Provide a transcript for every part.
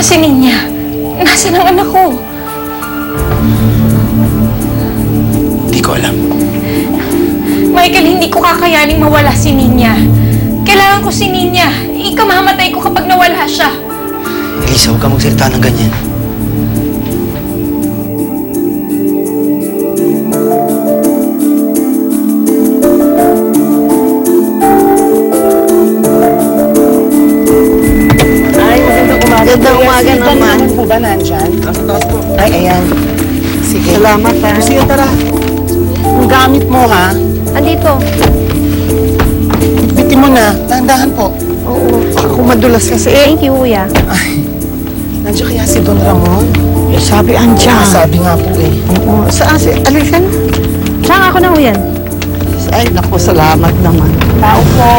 si Ninya? Nasaan ang anak ko? Hindi ko alam. Michael, hindi ko kakayaning mawala si Ninya. Kailangan ko si Ninya. Ikamamatay ko kapag nawala siya. Elisa, huwag kang magsalita ng ganyan. Magandang umaga naman. Po ba nandyan? Nasa taas po. Ay, ayan. Sige. Salamat, ha. Sige, tara. Ang gamit mo, ha? Andito. Bitin mo na. Dahan-dahan po. Oo. Ako madulas kasi. Thank you, kuya. Ay, nandiyan kaya si Don Ramon? Eh, sabi andyan. Sabi nga po eh. Oo. Saan si Alisan? Saan ako na, kuya? Ay, naku, salamat naman. Tao po.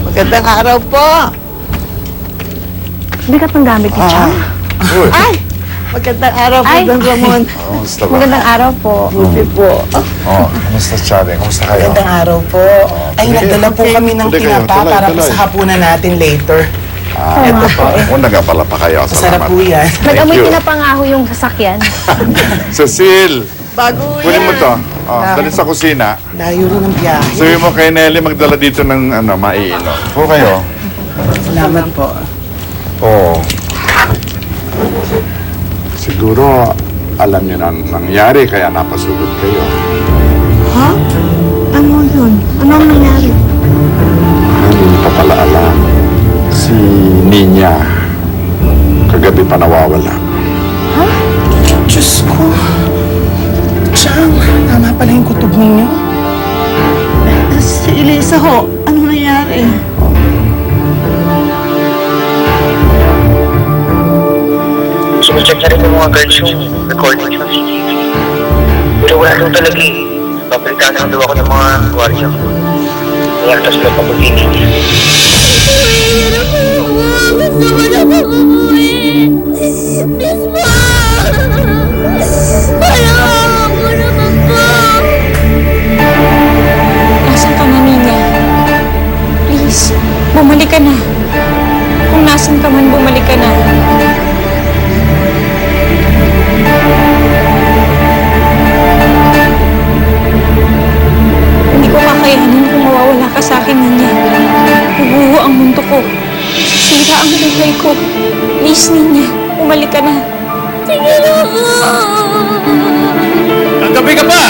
Magandang araw po. Bigat ng gamit ni Chang. Ay! Magandang araw po, Ay. Don Ramon. Kamusta ba? Magandang araw po. Buti po. Kamusta, Charlie? Kamusta kayo? Magandang araw po. Ay, Sige. nagdala po kami ng Tuloy kayo, tinapa para po tuloy. sa hapunan natin later. Ito po. Una nga pala pa kayo. Masarap po yan. Nag-amoy you. ko na pa nga ho yung sasakyan. Cecil! Bago Kunin mo to. Dali sa kusina. Layo rin ng biyahe. Sabi mo kay Nelly magdala dito ng maiinom. Po kayo? Salamat po. Oo. Siguro alam niyo na ang nangyari kaya napasugod kayo. Ha? Ano yun? Ano ang nangyari? Hindi pa pala alam. Si Ninya kagabi pa nawawala. Diyos ko. Chang, tama pala yung kutob ninyo. Si Elisa ho, ano nangyari? Sumucheck na rin ng mga guards yung recordings ng CCTV. Pero wala lang talaga eh. Pabalita na daw ako ng mga gwardiya ko. Kaya atas lang pabulitin niya. Gusto ko na mag-uwi. Miss mo! Kailangan ko naman po. Nasaan ka na, Ninya? Please, bumalik ka na. Kung nasan ka man, bumalik ka na. Hindi ko kakayanin kung mawawala ka sa akin, Ninya. Bubuho ang mundo ko. Sisira ang buhay ko. Please, Ninya, bumalik ka na. Sige na po. Kagabi ka pa!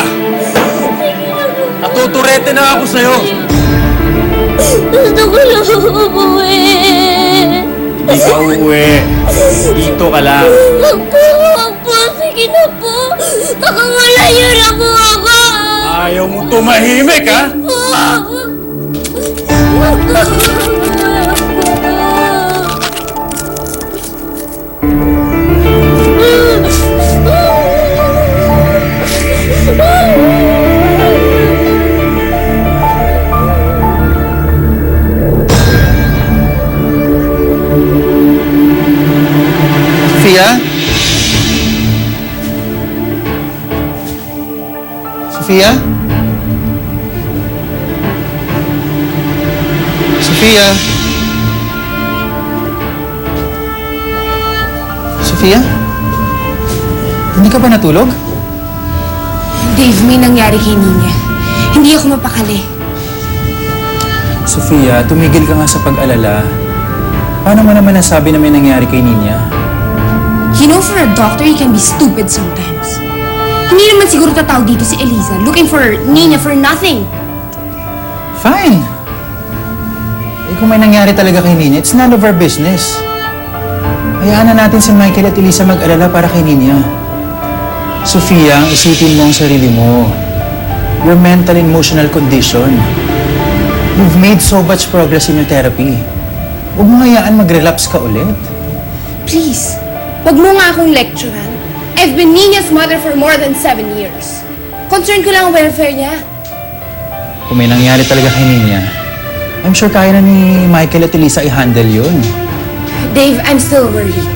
Natuturete na ako sa'yo! Gusto ko lang umuwi. Hindi ka uuwi. Dito ka lang. Wag po. Sige na po. Nakawala niyo na po ako. Ayaw mo tumahimik, ha? Sophia? Sophia? Sophia? Sophia? Hindi ka ba natulog? Dave, may nangyari kay Ninya. Hindi ako mapakali. Sofia, tumigil ka nga sa pag-alala. Paano mo naman nasabi na may nangyari kay Ninya? You know, for a doctor, he can be stupid sometimes. Hindi naman siguro tatawag dito si Eliza looking for Ninya for nothing. Fine! Eh kung may nangyari talaga kay Ninya, it's none of our business. Hayaan na natin si Michael at Elisa mag-alala para kay Ninya. Sofia, ang isipin mo ang sarili mo. Your mental and emotional condition. You've made so much progress in your therapy. Huwag mo hayaan mag-relapse ka ulit. Please, wag mo nga akong lecturean. I've been Ninya's mother for more than 7 years. Concern ko lang ang welfare niya. Kung may nangyari talaga kay Ninya, I'm sure kaya na ni Michael at Elisa i-handle yun. Dave, I'm still worried.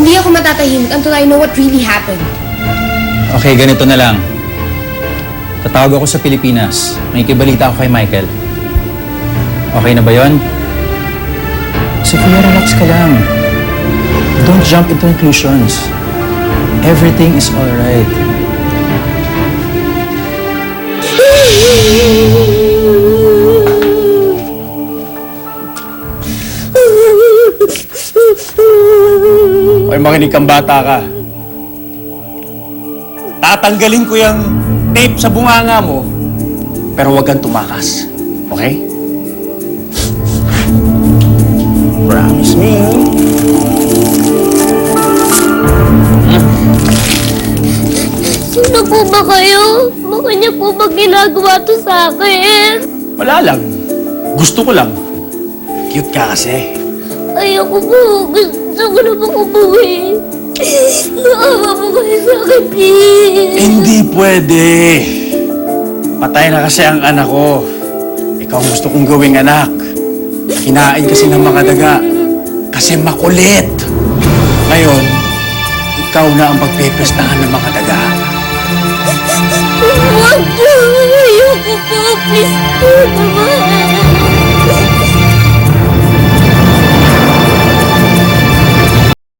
Hindi ako matatahimik until I know what really happened. Okay, ganito na lang. Tatawag ako sa Pilipinas. May kibalita ako kay Michael. Okay na ba yon? Sophia, relax ka lang. Don't jump into conclusions. Everything is alright. Ay, makinig kang bata ka. Tatanggalin ko yung tape sa bunganga mo, pero huwag kang tumakas. Okay? Promise me. Sino po ba kayo? Bakit niyo po ba ginagawa to sa akin? Wala lang. Gusto ko lang. Cute ka kasi. Ayoko po. Gusto ko na po umuwi. Naawa po kayo sa akin, please. Hindi pwede. Patay na kasi ang anak ko. Ikaw ang gusto kong gawing anak. Kinain kasi ng mga daga. Kasi makulit. Ngayon, ikaw na ang pagpepestahan ng mga daga. Huwag po. Ayoko po. Please po naman.